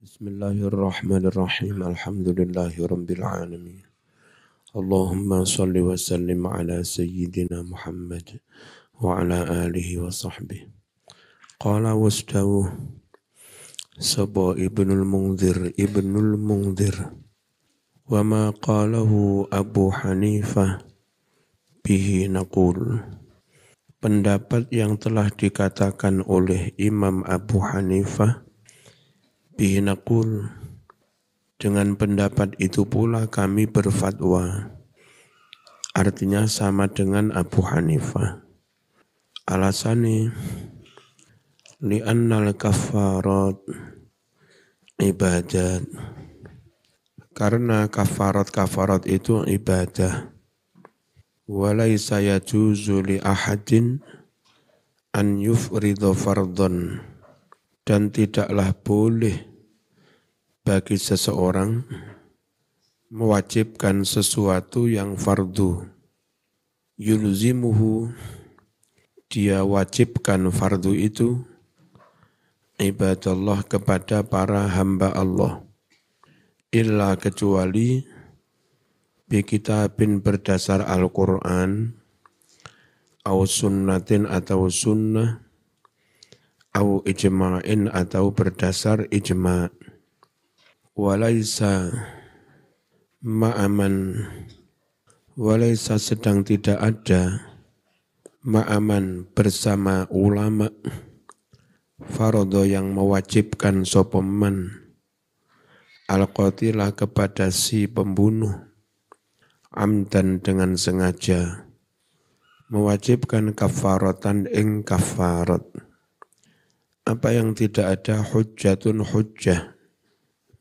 Bismillahirrahmanirrahim. Alhamdulillahirabbil alamin. Allahumma shalli wa sallim ala sayyidina Muhammad wa ala alihi wa sahbihi. Qala wasdawu sapa Ibnul Munzir wa ma qalahu Abu Hanifah bihi naqul. Pendapat yang telah dikatakan oleh Imam Abu Hanifah bihi naqul, dengan pendapat itu pula kami berfatwa. Artinya sama dengan Abu Hanifah. Alasannya li'annal kafarat ibadat. Karena kafarat itu ibadah. Walaysa yajuzu li ahadin an yufridha fardhan. Dan tidaklah boleh bagi seseorang mewajibkan sesuatu yang fardu. Yulzimuhu, dia wajibkan fardu itu ibadallah kepada para hamba Allah. Illa kecuali bi kitabin berdasar Al-Quran, au sunnatin atau sunnah, au ijma'in atau berdasar ijma'. Walaysa ma'aman, walaysa sedang tidak ada ma'aman bersama ulama fardo yang mewajibkan sopeman al-qatilah kepada si pembunuh amdan dengan sengaja mewajibkan kafaratan ing kafarat. Apa yang tidak ada hujjatun hujjah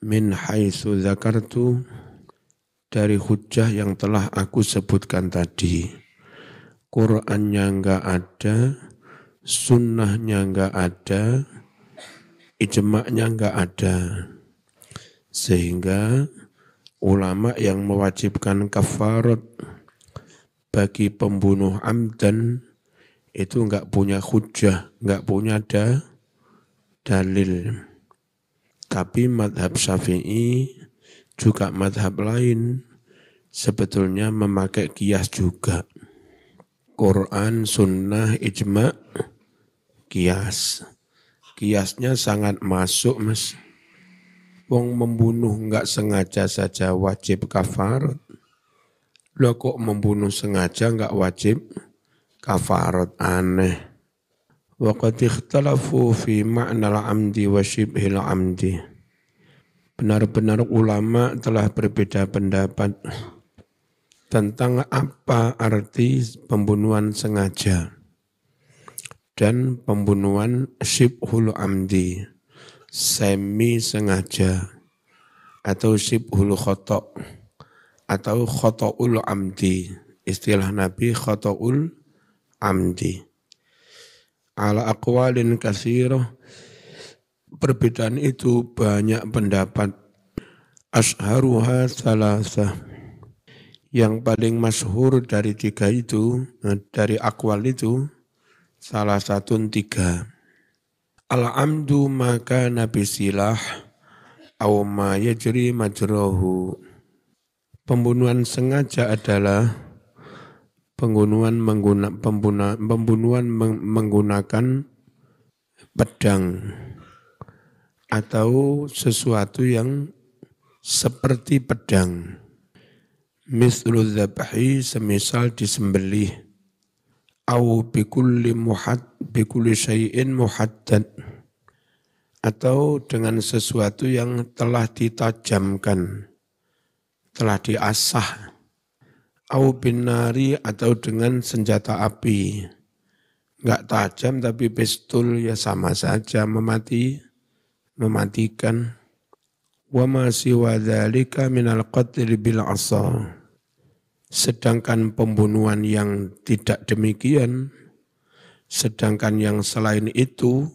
min haitsu zakartu, dari hujjah yang telah aku sebutkan tadi. Qur'annya enggak ada, sunnahnya enggak ada, ijma'nya enggak ada. Sehingga ulama yang mewajibkan kafarat bagi pembunuh amdan itu enggak punya hujjah, enggak punya dalil. Tapi madhab Syafi'i juga madhab lain sebetulnya memakai qiyas juga. Quran, sunnah, ijma', qiyas. Qiyasnya sangat masuk, Mas. Wong membunuh enggak sengaja saja wajib kafarat. Loh kok membunuh sengaja enggak wajib kafarat? Aneh. Wa qad ikhtalafu fi ma'nal amdi wa syibhil amdi. Benar-benar ulama telah berbeda pendapat tentang apa arti pembunuhan sengaja dan pembunuhan syibhul amdi, semi sengaja, atau syibhul khata' atau khata'ul amdi. Istilah Nabi khata'ul amdi. Ala aqwalin katsirah, perbedaan itu banyak pendapat. Ashharuha salasah, yang paling masyhur dari tiga itu, dari aqwal itu, salah satu tiga. Al-amdu maka nabi silah, aw ma yajri majrahu. Pembunuhan sengaja adalah pembunuhan menggunakan pedang atau sesuatu yang seperti pedang. Mislu dzabhi, semisal disembelih. Au bikulli syai'in muhaddad, atau dengan sesuatu yang telah ditajamkan, telah diasah. Au bin nari, atau dengan senjata api. Enggak tajam tapi pistol ya sama saja mematikan. Wa ma siwa dzalika minal qatl bil 'asa. Sedangkan pembunuhan yang tidak demikian, sedangkan yang selain itu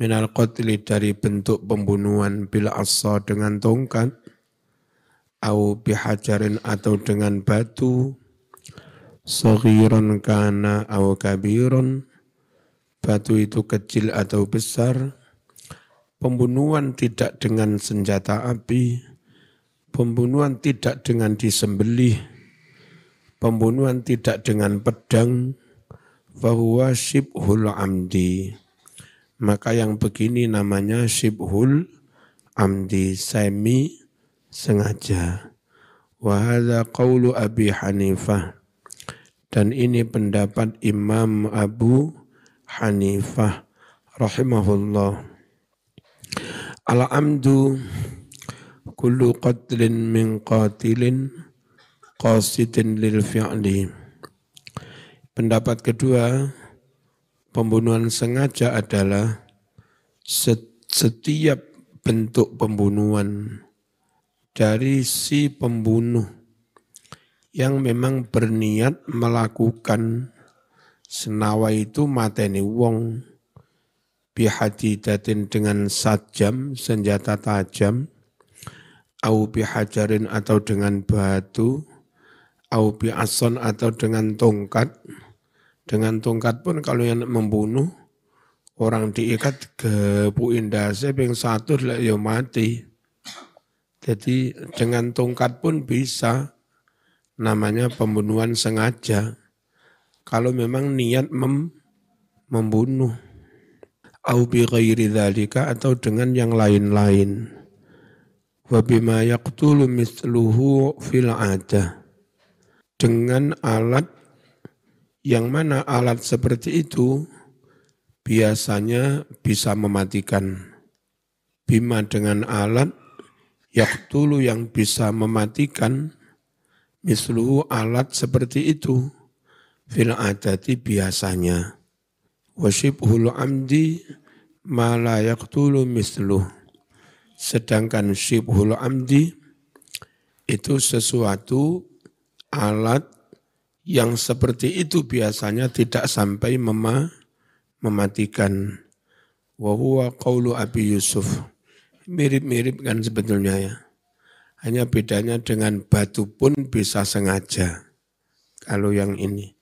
minal qatl dari bentuk pembunuhan bil 'asa dengan tongkat, au bihajarin atau dengan batu, saghiran kana au kabiron, batu itu kecil atau besar, pembunuhan tidak dengan senjata api, pembunuhan tidak dengan disembelih, pembunuhan tidak dengan pedang, fahuwa syibhul amdi. Maka yang begini namanya syibhul amdi, semi sengaja. Wa hadza qaulu Abi Hanifah. Dan ini pendapat Imam Abu Hanifah rahimahullah. Al-amdu kullu qatlin min qatilin qasidin lil fi'li. Pendapat kedua, pembunuhan sengaja adalah setiap bentuk pembunuhan dari si pembunuh yang memang berniat melakukan senawa itu mateni wong bihadidatin dengan sajam, senjata tajam, au bihajarin atau dengan batu, au bi'ason atau dengan tongkat. Dengan tongkat pun kalau yang membunuh, orang diikat gepuin dase ping satu ya mati. Jadi dengan tongkat pun bisa, namanya pembunuhan sengaja. Kalau memang niat membunuh. Au bi ghairi dzalika atau dengan yang lain-lain. Wa bima yaqtulu mithluhu fil 'adah. Dengan alat yang mana alat seperti itu biasanya bisa mematikan. Bima dengan alat yaqtulu yang bisa mematikan, misluhu alat seperti itu, fil adati biasanya. Wa syibhul amdi ma la yaqtulu misluh. Sedangkan syibhul amdi itu sesuatu alat yang seperti itu biasanya tidak sampai mematikan. Wa huwa qaulu Abi Yusuf. Mirip-mirip kan sebetulnya ya. Hanya bedanya dengan batu pun bisa sengaja. Kalau yang ini.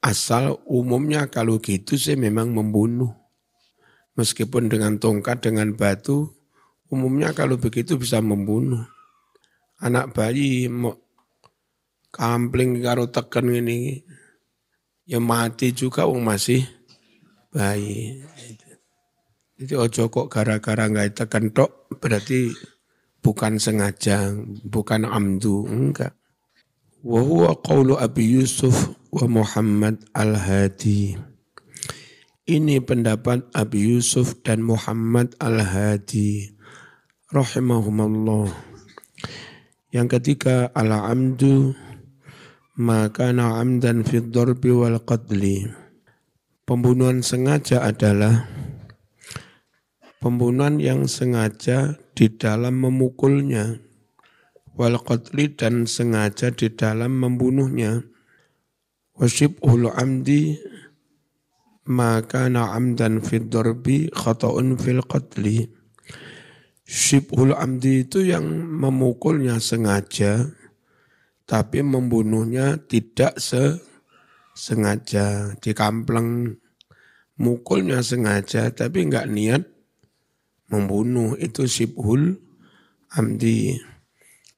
Asal umumnya kalau gitu sih memang membunuh. Meskipun dengan tongkat, dengan batu, umumnya kalau begitu bisa membunuh. Anak bayi mau kampling karo teken ini, ya mati juga masih bayi. Jadi ojo kok gara-gara nggak tekan tok, berarti bukan sengaja, bukan amdu, enggak. Wa huwa qaulu Abi Yusuf wa Muhammad al-Hadi. Ini pendapat Abi Yusuf dan Muhammad al-Hadi rahimahumallah. Yang ketiga, al-amdu maka amdan fi dharbi wal qatli. Pembunuhan sengaja adalah pembunuhan yang sengaja di dalam memukulnya, wal qatli dan sengaja di dalam membunuhnya. Wa syibhul amdi maka amdan fi dharbi khata'un fil qatli. Syibhul amdi itu yang memukulnya sengaja, tapi membunuhnya tidak sengaja, dikampleng. Mukulnya sengaja, tapi enggak niat membunuh, itu syibhul amdi.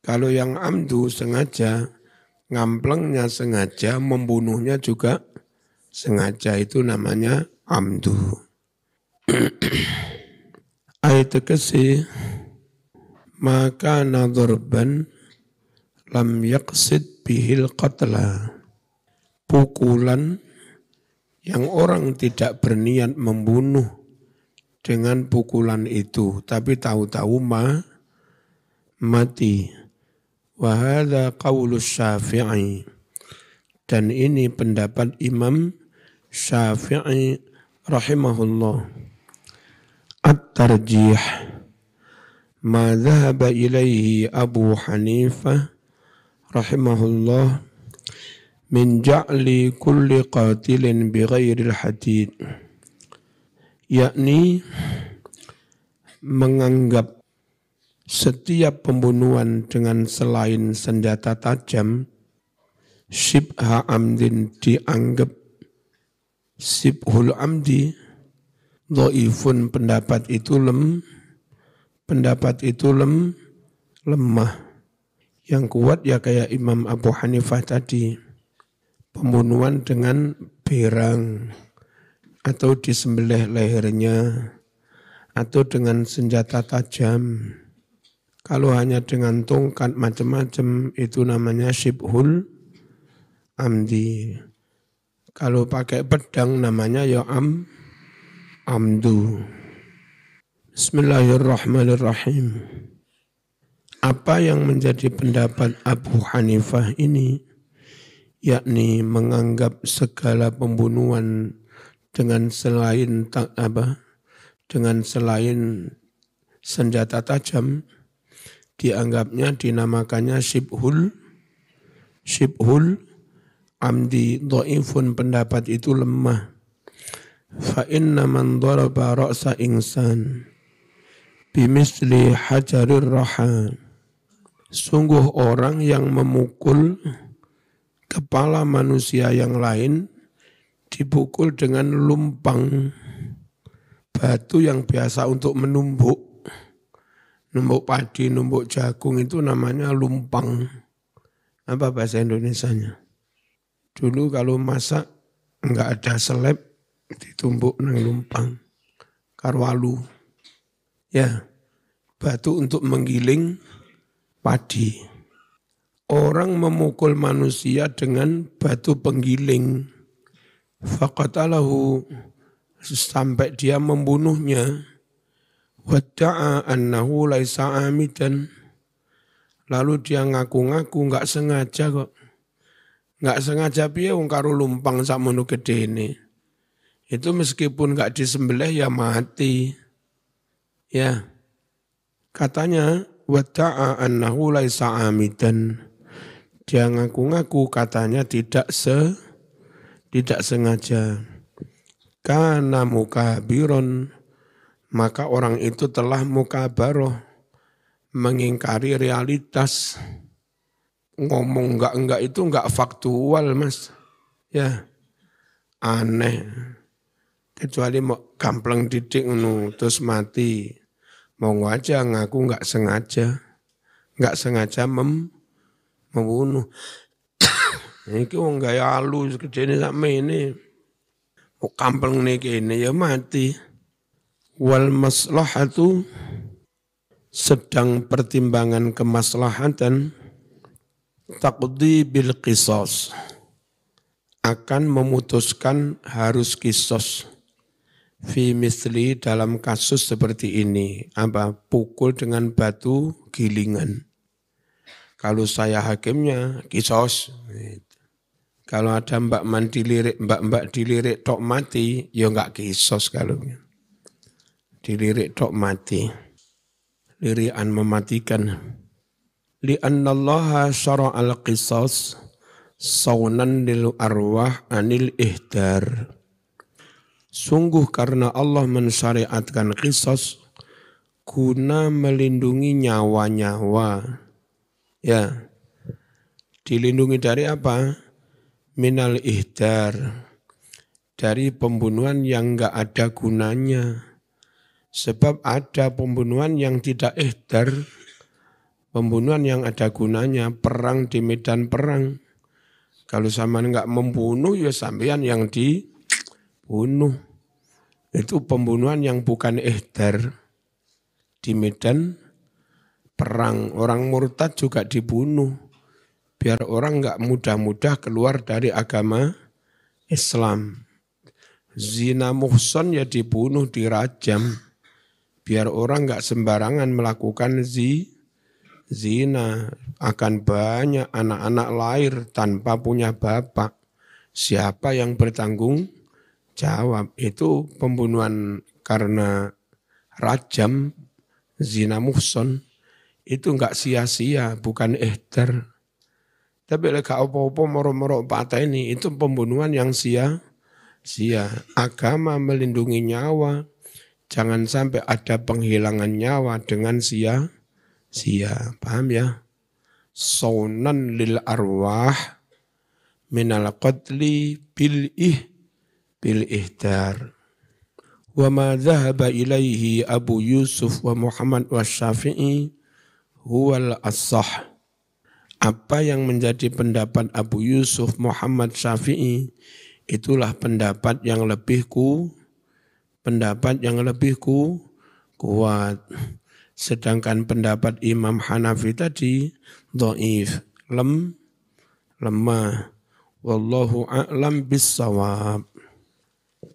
Kalau yang amdu sengaja, ngamplengnya sengaja, membunuhnya juga sengaja, itu namanya amdu. Ayat ke-6, maka nadhurban lam yaqsid bihil qatla. Pukulan yang orang tidak berniat membunuh dengan pukulan itu, tapi tahu-tahu mati. Wa hadza qaulus Syafi'i. Dan ini pendapat Imam Syafi'i rahimahullah. At-tarjih ma dhahaba ilaihi Abu Hanifah rahimahullah min ja'li kulli qatilin bighairil hadid, yakni menganggap setiap pembunuhan dengan selain senjata tajam, syibha amdin dianggap syibhul amdi, dhaifun pendapat itu pendapat itu lemah. Yang kuat ya kayak Imam Abu Hanifah tadi, pembunuhan dengan berang, atau disembelih lehernya, atau dengan senjata tajam. Kalau hanya dengan tongkat macam-macam itu namanya syibhul amdi. Kalau pakai pedang namanya ya amdu. Bismillahirrahmanirrahim. Apa yang menjadi pendapat Abu Hanifah ini, yakni menganggap segala pembunuhan dengan selain senjata tajam, dianggapnya dinamakannya syibhul amdi. Dhaifun, pendapat itu lemah. Fa inna man daraba ra'sa insan bimisli hajarir raha. Sungguh orang yang memukul kepala manusia yang lain dipukul dengan lumpang, batu yang biasa untuk menumbuk padi, numbuk jagung, itu namanya lumpang. Apa bahasa Indonesianya? Dulu kalau masak enggak ada seleb, ditumbuk nang lumpang, karwalu. Ya, batu untuk menggiling padi. Orang memukul manusia dengan batu penggiling, faqatalahu, sampai dia membunuhnya. Wadda'a annahu laisa amidan, lalu dia ngaku-ngaku enggak sengaja kok. Enggak sengaja piye wong karo lumpang sakmono gedene. Itu meskipun enggak disembelih ya mati. Ya. Katanya wadda'a annahu laisa amidan. Dia ngaku-ngaku katanya tidak sengaja. Kana mukabiron, maka orang itu telah mukabaroh, mengingkari realitas. Ngomong enggak itu enggak faktual, Mas. Ya, aneh. Kecuali mau gampleng didik terus mati. Mau aja ngaku enggak sengaja membunuh. Ini wong gaya halus kejene sakme ini. Mau gampleng nih kene ya mati. Wal maslahatu, sedang pertimbangan kemaslahatan, taqdi bil qisas, akan memutuskan harus qisas. Fi misli, dalam kasus seperti ini, pukul dengan batu gilingan. Kalau saya hakimnya qisas. Kalau ada mbak dilirik tok mati, ya enggak qisas kalau. Dilirik tok mati. Lirikan mematikan. Li'anna Allah syara'al qisas saunan lil arwah anil ihdar. Sungguh karena Allah mensyariatkan qisas guna melindungi nyawa-nyawa. Ya. Dilindungi dari apa? Minal ihdar. Dari pembunuhan yang enggak ada gunanya. Sebab ada pembunuhan yang tidak ihdar, pembunuhan yang ada gunanya, perang di medan perang. Kalau sampean enggak membunuh, ya sampean yang dibunuh. Itu pembunuhan yang bukan ihdar. Di medan perang, orang murtad juga dibunuh. Biar orang enggak mudah-mudah keluar dari agama Islam. Zina muhson ya dibunuh, dirajam. Biar orang enggak sembarangan melakukan zina. Akan banyak anak-anak lahir tanpa punya bapak. Siapa yang bertanggung jawab? Itu pembunuhan karena rajam, zina muhson. Itu enggak sia-sia, bukan ihdar. Tapi leka apa-apa moro-moro patah ini, itu pembunuhan yang sia-sia. Agama melindungi nyawa. Jangan sampai ada penghilangan nyawa dengan sia-sia. Paham ya? Saunan lil arwah minal qadli bil ihdar. Wa ma dhahaba ilaihi Abu Yusuf wa Muhammad wa Syafi'i huwal as-sah. Apa yang menjadi pendapat Abu Yusuf Muhammad Syafi'i itulah pendapat yang lebih kuat. Sedangkan pendapat Imam Hanafi tadi dhaif, lemah. Wallahu a'lam bis-shawab.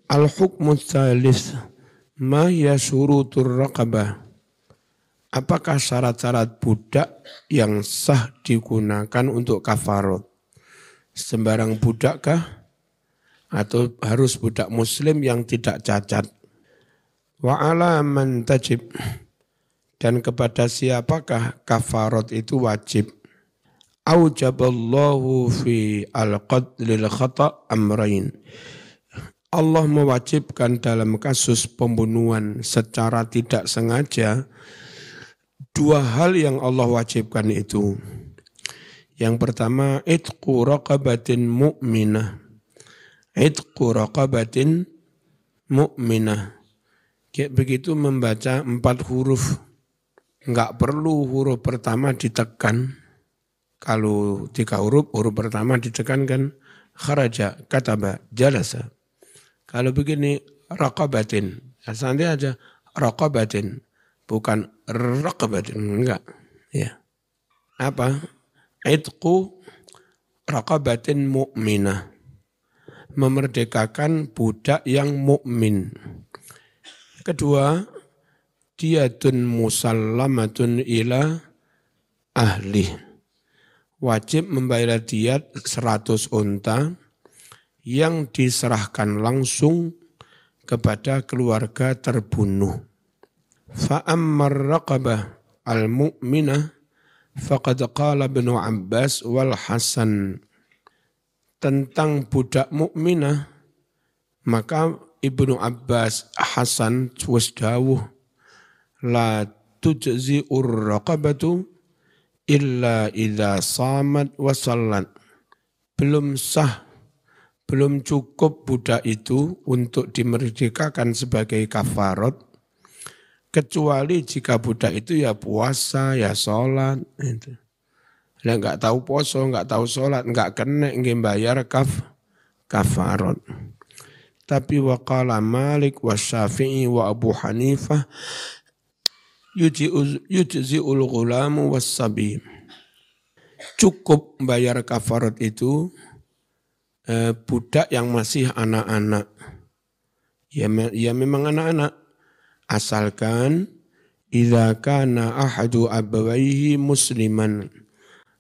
Al-hukmu tsalits ma hiya syurutur raqabah. Apakah syarat-syarat budak yang sah digunakan untuk kafarat? Sembarang budakkah atau harus budak muslim yang tidak cacat? Wa ala man tajib, dan kepada siapakah kafarat itu wajib? Aujaballahu fi al-qadlil khata' amrain. Allah mewajibkan dalam kasus pembunuhan secara tidak sengaja dua hal yang Allah wajibkan itu. Yang pertama, itqu raqabatin mu'minah. Itqu raqabatin mu'minah. Kayak begitu membaca 4 huruf. Enggak perlu huruf pertama ditekan. Kalau 3 huruf pertama ditekan kan kharaja, kataba, jalasa. Kalau begini raqabatin, nanti aja raqabatin, bukan raqabatin, enggak. Ya. Apa? Itqu raqabatin mu'minah. Memerdekakan budak yang mukmin. Kedua, diyatun musallamatun ila ahli. Wajib membayar diyat 100 unta yang diserahkan langsung kepada keluarga terbunuh. Fa'ammar raqabah al-mu'minah faqad qala Ibnu Abbas wal Hasan. Tentang budak mukminah, maka Ibnu Abbas, Hasan wis dawuh la tujzi'ur raqabatu illa idza samat wa sallat. Belum sah, belum cukup budak itu untuk dimerdekakan sebagai kafarat, kecuali jika budak itu ya puasa, ya sholat. Itu. Nah, enggak tahu puasa, enggak tahu sholat, enggak kena nggih bayar kafarat. Tapi waqala Malik wa Syafi'i wa Abu Hanifah yujzi'ul ghulamu was sabi. Cukup bayar kafarat itu budak yang masih anak-anak. Ya memang anak-anak. Asalkan idza kana ahadu abawaihi musliman.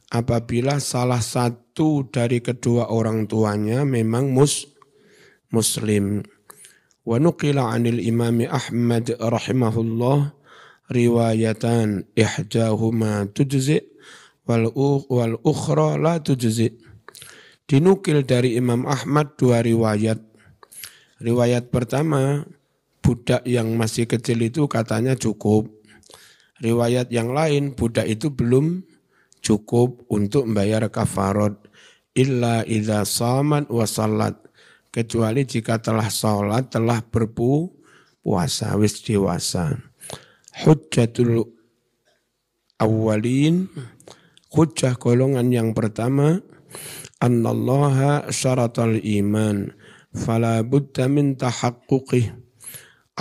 Apabila salah satu dari kedua orang tuanya memang muslim. Wa nuqila 'anil Imam Ahmad rahimahullah riwayatan ihdahuma tujzi wal ukhra la tujzi. Dinukil dari Imam Ahmad 2 riwayat. Riwayat pertama, budak yang masih kecil itu katanya cukup. Riwayat yang lain, budak itu belum cukup untuk membayar kafarat. Illa idza samat wa salat. Kecuali jika telah salat, telah berpuasa, wis dewasa. Hujjatul awwalin, hujjah golongan yang pertama, annallaha syaratal iman fala budda min tahaqquqih.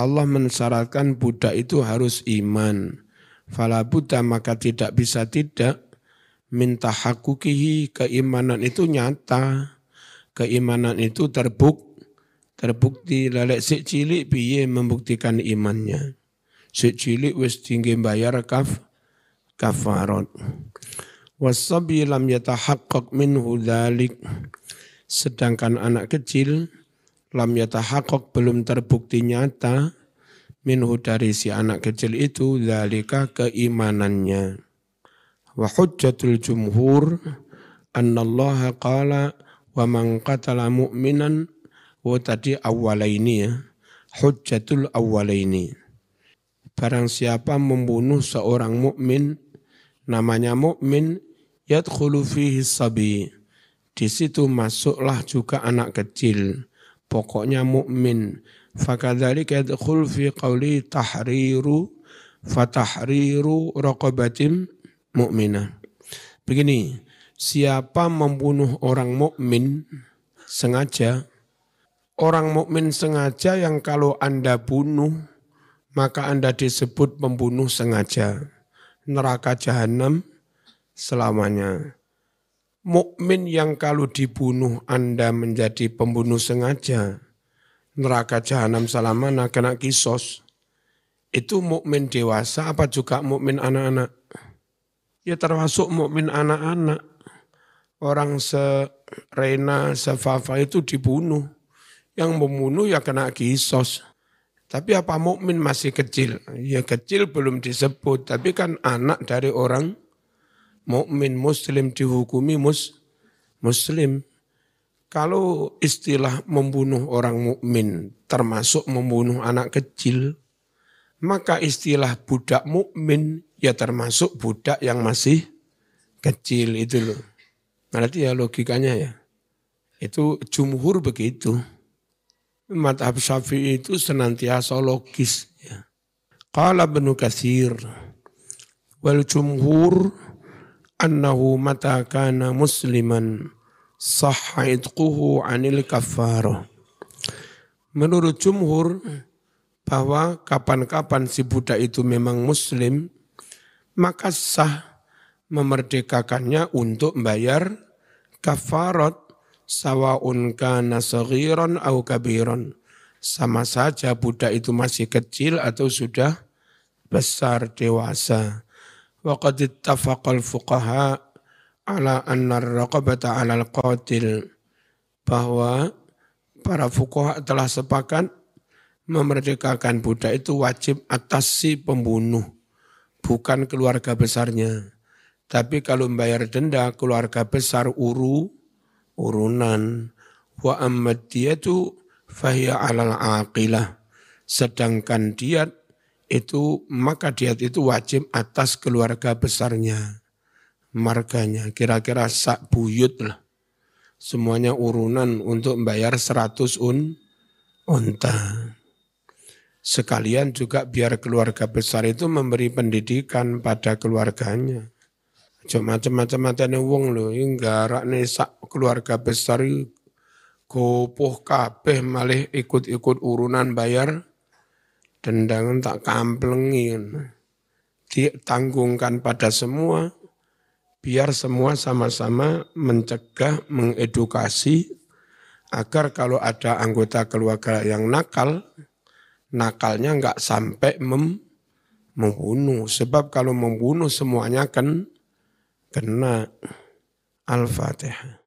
Allah mensyaratkan budak itu harus iman. Fala budda, maka tidak bisa tidak, min tahaqquqihi, keimanan itu nyata. Keimanan itu terbukti. Lalek sik cilik piye membuktikan imannya. Sik cilik wis tinggi bayar kafarat. Wasabi lam yatahaqqaq minhu dzalik. Sedangkan anak kecil lam yatahaqqaq, belum terbukti nyata minhu, dari si anak kecil itu, dzalika, keimanannya. Wa hujjatul jumhur annallaha qala wa man qatala mu'minan, tadi awwalaini ya. Hujjatul awwalaini. Barang siapa membunuh seorang mukmin, namanya mukmin, yadkhulu fihi sabi. Di situ masuklah juga anak kecil. Pokoknya mukmin. Fakadzalika yadkhul fi qawli fatahriru raqabatin mu'minah. Begini, siapa membunuh orang mukmin sengaja, orang mukmin sengaja yang kalau Anda bunuh, maka Anda disebut pembunuh sengaja. Neraka jahanam selamanya. Mukmin yang kalau dibunuh Anda menjadi pembunuh sengaja, neraka jahanam selamanya kena kisos. Itu mukmin dewasa apa juga mukmin anak-anak? Ya termasuk mukmin anak-anak. Orang se-Rena, se-Fafa itu dibunuh. Yang membunuh ya kena kisos. Tapi apa mukmin masih kecil? Ya kecil belum disebut, tapi kan anak dari orang mukmin muslim dihukumi muslim. Kalau istilah membunuh orang mukmin termasuk membunuh anak kecil, maka istilah budak mukmin ya termasuk budak yang masih kecil itu loh. Berarti ya logikanya ya. Itu jumhur begitu. Madhab Syafi'i itu senantiasa logis. Ya. Qala Ibnu Katsir wal jumhur annahu mata kana musliman sahha idquhu anil kafarah. Menurut jumhur bahwa kapan-kapan si budak itu memang muslim, maka sah memerdekakannya untuk membayar kafarat sawaun kana saghiran au kabiran. Sama saja budak itu masih kecil atau sudah besar dewasa. Wa qad ittafaqal fuqaha ala anna ar-raqabata 'ala al-qatil, bahwa para fuqaha telah sepakat memerdekakan budak itu wajib atas si pembunuh, bukan keluarga besarnya. Tapi kalau membayar denda keluarga besar urunan. Wa ammad diyatu fahiya 'alal 'aqilah. Sedangkan diat itu, maka diat itu wajib atas keluarga besarnya, marganya, kira-kira sak buyut lah. Semuanya urunan untuk membayar 100 unta. Sekalian juga biar keluarga besar itu memberi pendidikan pada keluarganya. Cuma macam-macam wong lho, nggarak sak keluarga besar gopoh kabeh malih ikut-ikut urunan bayar dendangan tak kamplengin. Ditanggungkan pada semua, biar semua sama-sama mencegah, mengedukasi, agar kalau ada anggota keluarga yang nakal, nakalnya enggak sampai membunuh. Sebab kalau membunuh semuanya kan kena. Al-Fatihah.